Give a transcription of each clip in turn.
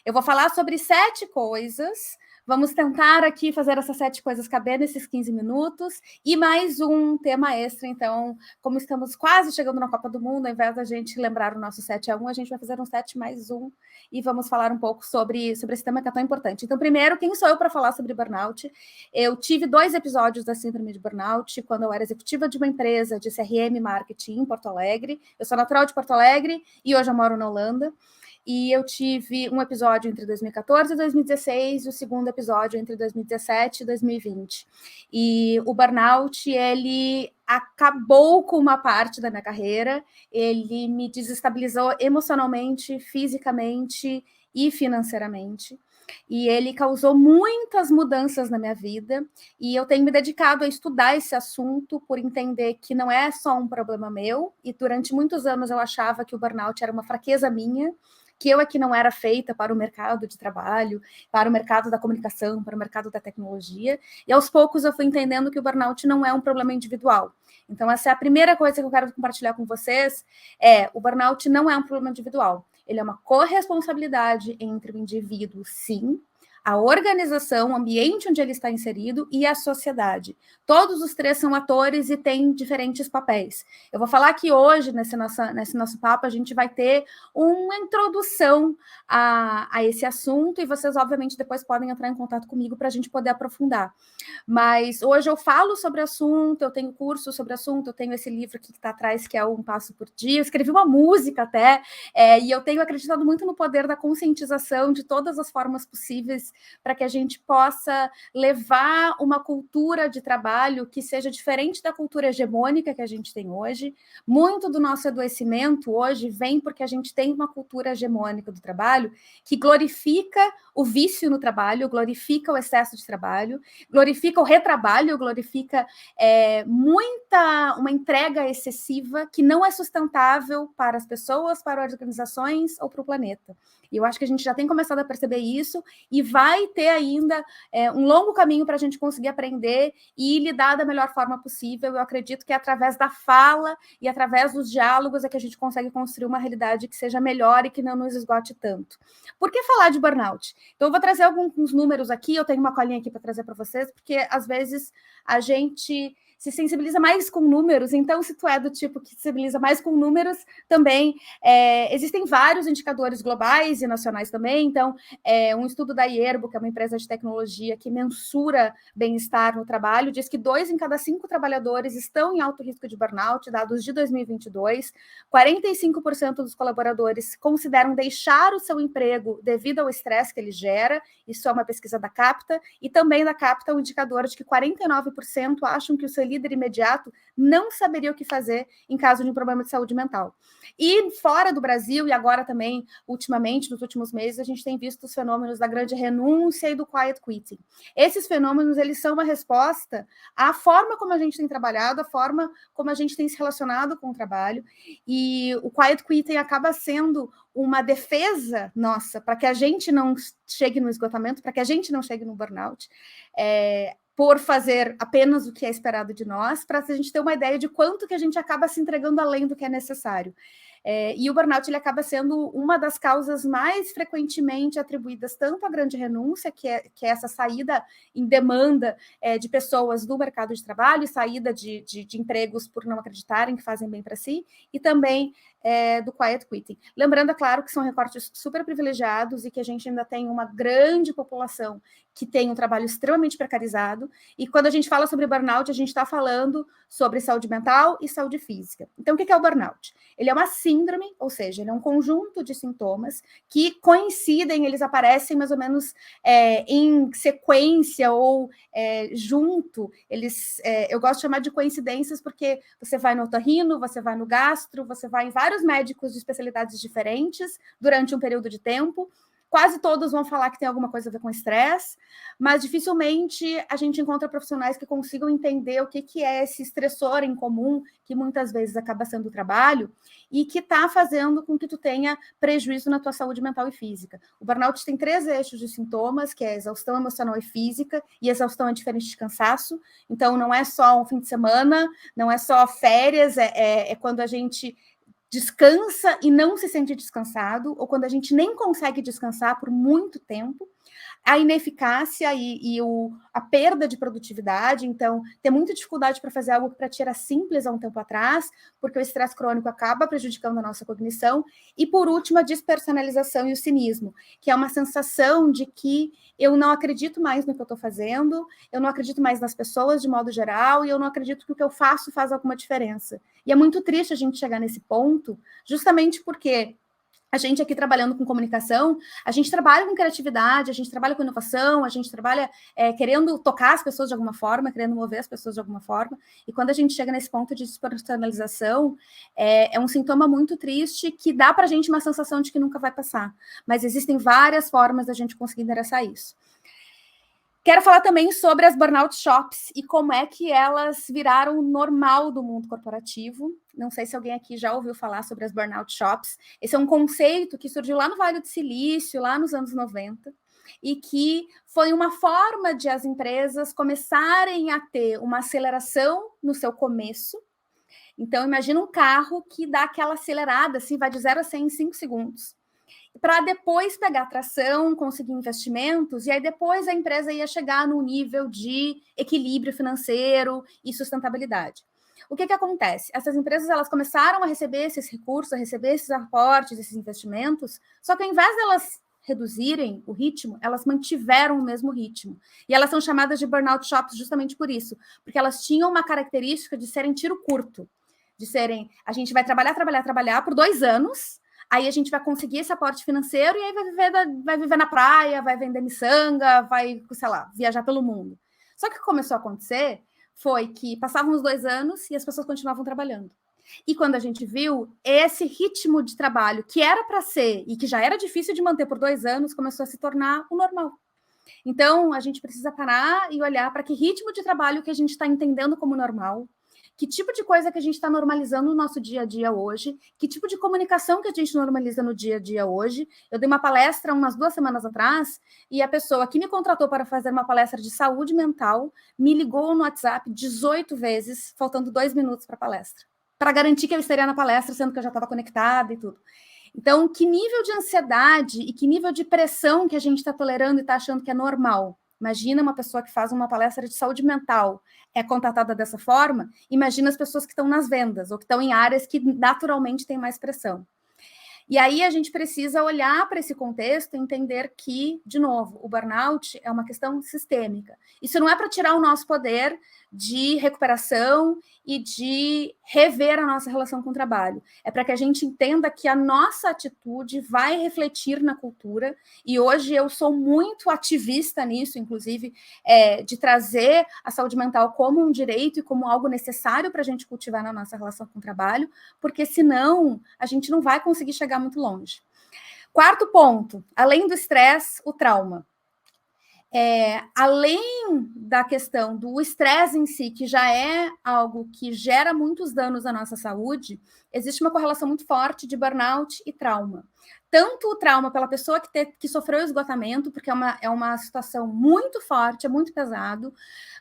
Eu vou falar sobre 7 coisas. Vamos tentar aqui fazer essas 7 coisas caber nesses 15 minutos. E mais um tema extra. Então, como estamos quase chegando na Copa do Mundo, ao invés da gente lembrar o nosso 7-1, a gente vai fazer um 7 mais 1 e vamos falar um pouco sobre esse tema que é tão importante. Então, primeiro, quem sou eu para falar sobre burnout? Eu tive 2 episódios da síndrome de burnout quando eu era executiva de uma empresa de CRM Marketing em Porto Alegre. Eu sou natural de Porto Alegre e hoje eu moro na Holanda. E eu tive um episódio entre 2014 e 2016 e o segundo episódio entre 2017 e 2020. E o burnout, ele acabou com uma parte da minha carreira, ele me desestabilizou emocionalmente, fisicamente e financeiramente. E ele causou muitas mudanças na minha vida, e eu tenho me dedicado a estudar esse assunto por entender que não é só um problema meu, e durante muitos anos eu achava que o burnout era uma fraqueza minha, que eu aqui não era feita para o mercado de trabalho, para o mercado da comunicação, para o mercado da tecnologia, e aos poucos eu fui entendendo que o burnout não é um problema individual. Então, essa é a primeira coisa que eu quero compartilhar com vocês, o burnout não é um problema individual, ele é uma corresponsabilidade entre o indivíduo, sim, a organização, o ambiente onde ele está inserido e a sociedade. Todos os 3 são atores e têm diferentes papéis. Eu vou falar que hoje, nesse nosso papo, a gente vai ter uma introdução a esse assunto e vocês, obviamente, depois podem entrar em contato comigo para a gente poder aprofundar. Mas hoje eu falo sobre o assunto, eu tenho curso sobre o assunto, eu tenho esse livro aqui que está atrás, que é Um Passo por Dia, eu escrevi uma música até, e eu tenho acreditado muito no poder da conscientização de todas as formas possíveis para que a gente possa levar uma cultura de trabalho que seja diferente da cultura hegemônica que a gente tem hoje. Muito do nosso adoecimento hoje vem porque a gente tem uma cultura hegemônica do trabalho que glorifica o vício no trabalho, glorifica o excesso de trabalho, glorifica o retrabalho, glorifica uma entrega excessiva que não é sustentável para as pessoas, para as organizações ou para o planeta. E eu acho que a gente já tem começado a perceber isso e vai ter ainda um longo caminho para a gente conseguir aprender e lidar da melhor forma possível. Eu acredito que é através da fala e através dos diálogos é que a gente consegue construir uma realidade que seja melhor e que não nos esgote tanto. Por que falar de burnout? Então, eu vou trazer alguns números aqui, eu tenho uma colinha aqui para trazer para vocês, porque às vezes a gente se sensibiliza mais com números, então se tu é do tipo que se sensibiliza mais com números, também existem vários indicadores globais e nacionais também, então um estudo da Ierbo, que é uma empresa de tecnologia que mensura bem-estar no trabalho, diz que 2 em cada 5 trabalhadores estão em alto risco de burnout, dados de 2022, 45% dos colaboradores consideram deixar o seu emprego devido ao estresse que ele gera, isso é uma pesquisa da Capta, e também da Capta um indicador de que 49% acham que o seu líder imediato não saberia o que fazer em caso de um problema de saúde mental. E fora do Brasil, e agora também, ultimamente, nos últimos meses, a gente tem visto os fenômenos da grande renúncia e do quiet quitting. Esses fenômenos, eles são uma resposta à forma como a gente tem trabalhado, à forma como a gente tem se relacionado com o trabalho, e o quiet quitting acaba sendo uma defesa nossa para que a gente não chegue no esgotamento, para que a gente não chegue no burnout, por fazer apenas o que é esperado de nós, para a gente ter uma ideia de quanto que a gente acaba se entregando além do que é necessário. E o burnout ele acaba sendo uma das causas mais frequentemente atribuídas tanto à grande renúncia, que é essa saída em demanda de pessoas do mercado de trabalho, saída de empregos por não acreditarem que fazem bem para si, e também do quiet quitting. Lembrando, é claro, que são recortes super privilegiados e que a gente ainda tem uma grande população que tem um trabalho extremamente precarizado, e quando a gente fala sobre burnout, a gente está falando sobre saúde mental e saúde física. Então, o que é o burnout? Ele é uma síndrome, ou seja, ele é um conjunto de sintomas que coincidem, eles aparecem mais ou menos em sequência ou junto. Eu gosto de chamar de coincidências porque você vai no otorrino, você vai no gastro, você vai em vários médicos de especialidades diferentes durante um período de tempo. Quase todos vão falar que tem alguma coisa a ver com estresse, mas dificilmente a gente encontra profissionais que consigam entender o que é esse estressor em comum, que muitas vezes acaba sendo o trabalho, e que está fazendo com que tu tenha prejuízo na tua saúde mental e física. O burnout tem 3 eixos de sintomas, que é exaustão emocional e física, e exaustão é diferente de cansaço, então não é só um fim de semana, não é só férias, é quando a gente descansa e não se sente descansado, ou quando a gente nem consegue descansar por muito tempo, a ineficácia e a perda de produtividade. Então, ter muita dificuldade para fazer algo que para ti era simples há um tempo atrás, porque o estresse crônico acaba prejudicando a nossa cognição. E, por último, a despersonalização e o cinismo, que é uma sensação de que eu não acredito mais no que eu estou fazendo, eu não acredito mais nas pessoas de modo geral, e eu não acredito que o que eu faço faz alguma diferença. E é muito triste a gente chegar nesse ponto, justamente porque a gente aqui trabalhando com comunicação, a gente trabalha com criatividade, a gente trabalha com inovação, a gente trabalha querendo tocar as pessoas de alguma forma, querendo mover as pessoas de alguma forma, e quando a gente chega nesse ponto de despersonalização, é um sintoma muito triste que dá para a gente uma sensação de que nunca vai passar, mas existem várias formas da gente conseguir endereçar isso. Quero falar também sobre as burnout shops e como é que elas viraram o normal do mundo corporativo. Não sei se alguém aqui já ouviu falar sobre as burnout shops. Esse é um conceito que surgiu lá no Vale do Silício, lá nos anos 90, e que foi uma forma de as empresas começarem a ter uma aceleração no seu começo. Então, imagina um carro que dá aquela acelerada, assim, vai de 0 a 100 em 5 segundos, para depois pegar tração, conseguir investimentos, e aí depois a empresa ia chegar no nível de equilíbrio financeiro e sustentabilidade. O que acontece? Essas empresas elas começaram a receber esses recursos, a receber esses aportes, esses investimentos, só que ao invés delas reduzirem o ritmo, elas mantiveram o mesmo ritmo. E elas são chamadas de burnout shops justamente por isso, porque elas tinham uma característica de serem tiro curto, de serem, a gente vai trabalhar por 2 anos, aí a gente vai conseguir esse aporte financeiro e aí vai viver na praia, vai vender miçanga, vai, sei lá, viajar pelo mundo. Só que o que começou a acontecer foi que passavam os 2 anos e as pessoas continuavam trabalhando. E quando a gente viu, esse ritmo de trabalho que era para ser e que já era difícil de manter por 2 anos, começou a se tornar o normal. Então, a gente precisa parar e olhar para que ritmo de trabalho que a gente está entendendo como normal, que tipo de coisa que a gente está normalizando no nosso dia a dia hoje, que tipo de comunicação que a gente normaliza no dia a dia hoje. Eu dei uma palestra umas 2 semanas atrás e a pessoa que me contratou para fazer uma palestra de saúde mental me ligou no WhatsApp 18 vezes, faltando 2 minutos para a palestra, para garantir que eu estaria na palestra, sendo que eu já estava conectada e tudo. Então, que nível de ansiedade e que nível de pressão que a gente está tolerando e está achando que é normal? Imagina uma pessoa que faz uma palestra de saúde mental, é contratada dessa forma, imagina as pessoas que estão nas vendas ou que estão em áreas que naturalmente têm mais pressão. E aí a gente precisa olhar para esse contexto e entender que, de novo, o burnout é uma questão sistêmica. Isso não é para tirar o nosso poder de recuperação e de rever a nossa relação com o trabalho. É para que a gente entenda que a nossa atitude vai refletir na cultura, e hoje eu sou muito ativista nisso, inclusive, de trazer a saúde mental como um direito e como algo necessário para a gente cultivar na nossa relação com o trabalho, porque senão a gente não vai conseguir chegar muito longe. Quarto ponto, além do estresse, o trauma. Além da questão do estresse em si, que já é algo que gera muitos danos à nossa saúde, existe uma correlação muito forte de burnout e trauma. Tanto o trauma pela pessoa que sofreu esgotamento, porque é uma situação muito forte, é muito pesado.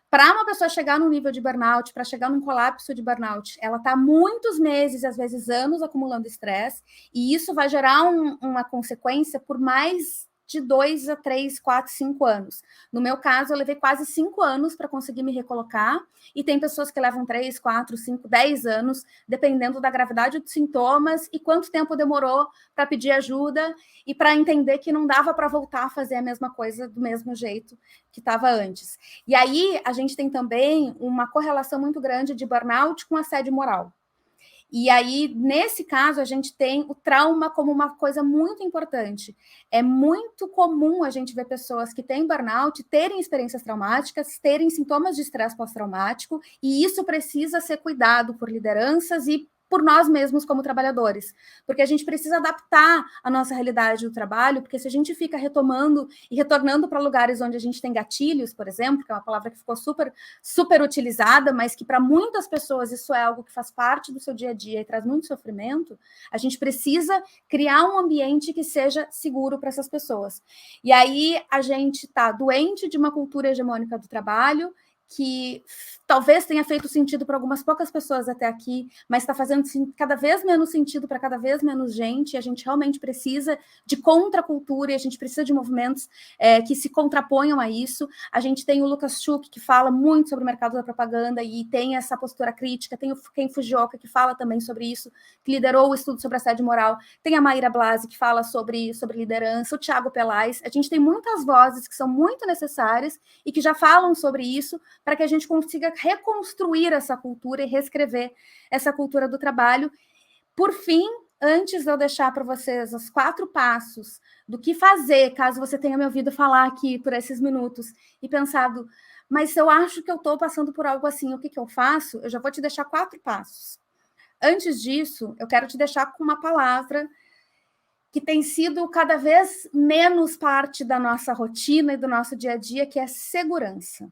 Para uma pessoa chegar num nível de burnout, para chegar num colapso de burnout, ela está muitos meses, às vezes anos, acumulando estresse, e isso vai gerar uma consequência por mais de 2 a 3, 4, 5 anos. No meu caso, eu levei quase 5 anos para conseguir me recolocar, e tem pessoas que levam 3, 4, 5, 10 anos, dependendo da gravidade dos sintomas e quanto tempo demorou para pedir ajuda e para entender que não dava para voltar a fazer a mesma coisa do mesmo jeito que estava antes. E aí, a gente tem também uma correlação muito grande de burnout com assédio moral. E aí, nesse caso, a gente tem o trauma como uma coisa muito importante. É muito comum a gente ver pessoas que têm burnout terem experiências traumáticas, terem sintomas de estresse pós-traumático, e isso precisa ser cuidado por lideranças e por nós mesmos como trabalhadores, porque a gente precisa adaptar a nossa realidade do trabalho, porque se a gente fica retomando e retornando para lugares onde a gente tem gatilhos, por exemplo, que é uma palavra que ficou super, super utilizada, mas que para muitas pessoas isso é algo que faz parte do seu dia a dia e traz muito sofrimento, a gente precisa criar um ambiente que seja seguro para essas pessoas. E aí a gente está doente de uma cultura hegemônica do trabalho, que talvez tenha feito sentido para algumas poucas pessoas até aqui, mas está fazendo cada vez menos sentido para cada vez menos gente, e a gente realmente precisa de contracultura, e a gente precisa de movimentos que se contraponham a isso. A gente tem o Lucas Schuch, que fala muito sobre o mercado da propaganda e tem essa postura crítica, tem o Ken Fujioka, que fala também sobre isso, que liderou o estudo sobre assédio moral, tem a Maíra Blasi, que fala sobre liderança, o Thiago Pelais. A gente tem muitas vozes que são muito necessárias e que já falam sobre isso, para que a gente consiga reconstruir essa cultura e reescrever essa cultura do trabalho. Por fim, antes de eu deixar para vocês os 4 passos do que fazer, caso você tenha me ouvido falar aqui por esses minutos e pensado, mas eu acho que eu estou passando por algo assim, o que eu faço? Eu já vou te deixar 4 passos. Antes disso, eu quero te deixar com uma palavra que tem sido cada vez menos parte da nossa rotina e do nosso dia a dia, que é segurança.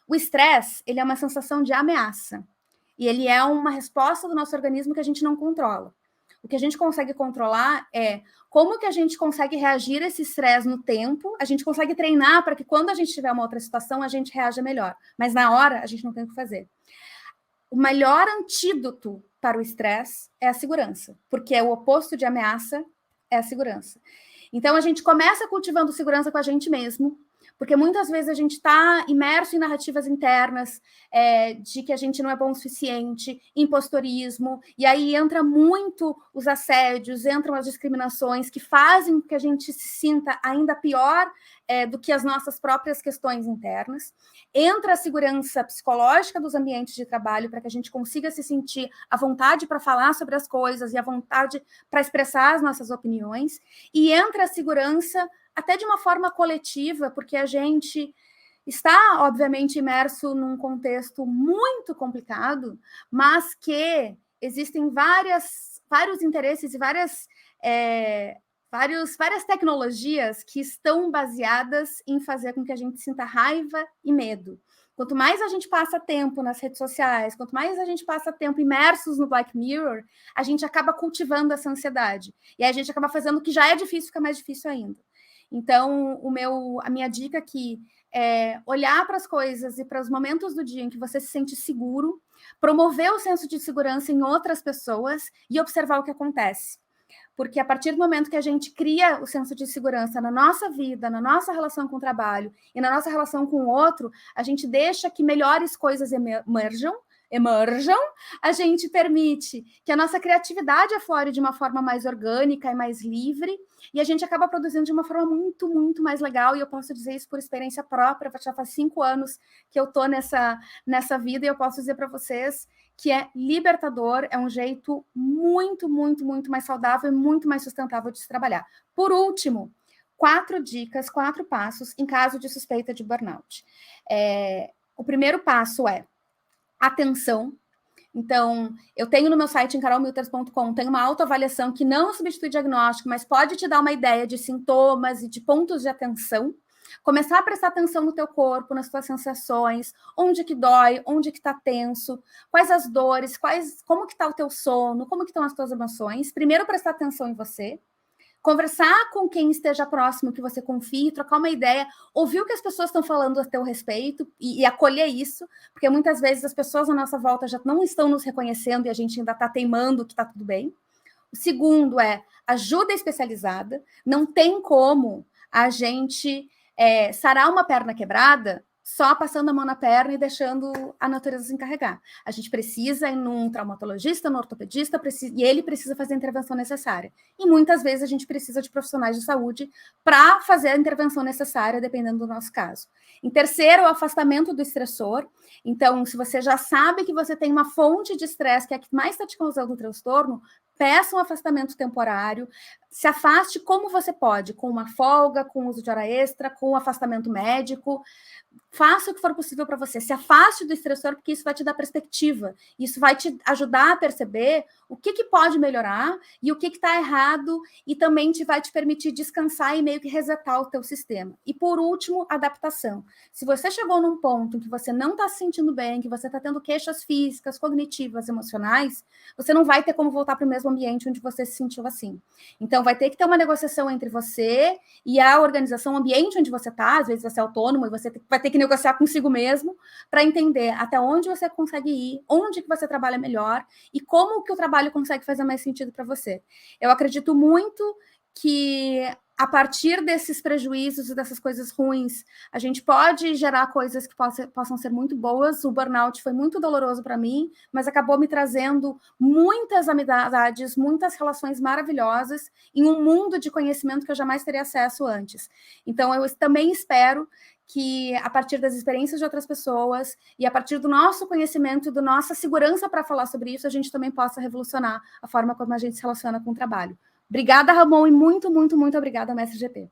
O estresse, ele é uma sensação de ameaça. E ele é uma resposta do nosso organismo que a gente não controla. O que a gente consegue controlar é como que a gente consegue reagir a esse estresse no tempo. A gente consegue treinar para que quando a gente tiver uma outra situação, a gente reaja melhor. Mas na hora, a gente não tem o que fazer. O melhor antídoto para o estresse é a segurança, porque é o oposto de ameaça, é a segurança. Então, a gente começa cultivando segurança com a gente mesmo, porque muitas vezes a gente está imerso em narrativas internas de que a gente não é bom o suficiente, impostorismo, e aí entra muito os assédios, entram as discriminações que fazem com que a gente se sinta ainda pior do que as nossas próprias questões internas. Entra a segurança psicológica dos ambientes de trabalho para que a gente consiga se sentir à vontade para falar sobre as coisas e à vontade para expressar as nossas opiniões, e entra a segurança até de uma forma coletiva, porque a gente está, obviamente, imerso num contexto muito complicado, mas que existem vários interesses e várias tecnologias que estão baseadas em fazer com que a gente sinta raiva e medo. Quanto mais a gente passa tempo nas redes sociais, quanto mais a gente passa tempo imersos no Black Mirror, a gente acaba cultivando essa ansiedade. E aí a gente acaba fazendo o que já é difícil, fica mais difícil ainda. Então, a minha dica aqui é olhar para as coisas e para os momentos do dia em que você se sente seguro, promover o senso de segurança em outras pessoas e observar o que acontece. Porque a partir do momento que a gente cria o senso de segurança na nossa vida, na nossa relação com o trabalho e na nossa relação com o outro, a gente deixa que melhores coisas emerjam, a gente permite que a nossa criatividade aflore de uma forma mais orgânica e mais livre, e a gente acaba produzindo de uma forma muito, muito mais legal, e eu posso dizer isso por experiência própria, já faz 5 anos que eu estou nessa vida, e eu posso dizer para vocês que é libertador, é um jeito muito, muito, muito mais saudável e muito mais sustentável de se trabalhar. Por último, 4 dicas, 4 passos em caso de suspeita de burnout. O primeiro passo é atenção. Então, eu tenho no meu site, em carolmilters.com, tem uma autoavaliação que não substitui diagnóstico, mas pode te dar uma ideia de sintomas e de pontos de atenção. Começar a prestar atenção no teu corpo, nas tuas sensações, onde que dói, onde que tá tenso, quais as dores, como que tá o teu sono, como que estão as tuas emoções. Primeiro, prestar atenção em você. Conversar com quem esteja próximo, que você confie, trocar uma ideia, ouvir o que as pessoas estão falando a teu respeito e acolher isso, porque muitas vezes as pessoas à nossa volta já não estão nos reconhecendo e a gente ainda está teimando que está tudo bem. O segundo é ajuda especializada. Não tem como a gente sarar uma perna quebrada só passando a mão na perna e deixando a natureza se encarregar. A gente precisa ir num traumatologista, num ortopedista, e ele precisa fazer a intervenção necessária. E muitas vezes a gente precisa de profissionais de saúde para fazer a intervenção necessária, dependendo do nosso caso. Em terceiro, o afastamento do estressor. Então, se você já sabe que você tem uma fonte de estresse que é a que mais está te causando o transtorno, peça um afastamento temporário, se afaste como você pode, com uma folga, com uso de hora extra, com afastamento médico. Faça o que for possível para você. Se afaste do estressor, porque isso vai te dar perspectiva. Isso vai te ajudar a perceber o que pode melhorar e o que está errado, e também vai te permitir descansar e meio que resetar o teu sistema. E, por último, adaptação. Se você chegou num ponto em que você não está se sentindo bem, que você está tendo queixas físicas, cognitivas, emocionais, você não vai ter como voltar para o mesmo ambiente onde você se sentiu assim. Então, vai ter que ter uma negociação entre você e a organização, o ambiente onde você está. Às vezes você é autônomo e você vai ter que negociar consigo mesmo para entender até onde você consegue ir, onde que você trabalha melhor e como que o trabalho consegue fazer mais sentido para você. Eu acredito muito que a partir desses prejuízos e dessas coisas ruins, a gente pode gerar coisas que possam ser muito boas. O burnout foi muito doloroso para mim, mas acabou me trazendo muitas amizades, muitas relações maravilhosas em um mundo de conhecimento que eu jamais teria acesso antes. Então, eu também espero que, a partir das experiências de outras pessoas e a partir do nosso conhecimento e da nossa segurança para falar sobre isso, a gente também possa revolucionar a forma como a gente se relaciona com o trabalho. Obrigada, Ramon, e muito, muito, muito obrigada, Mestre GP.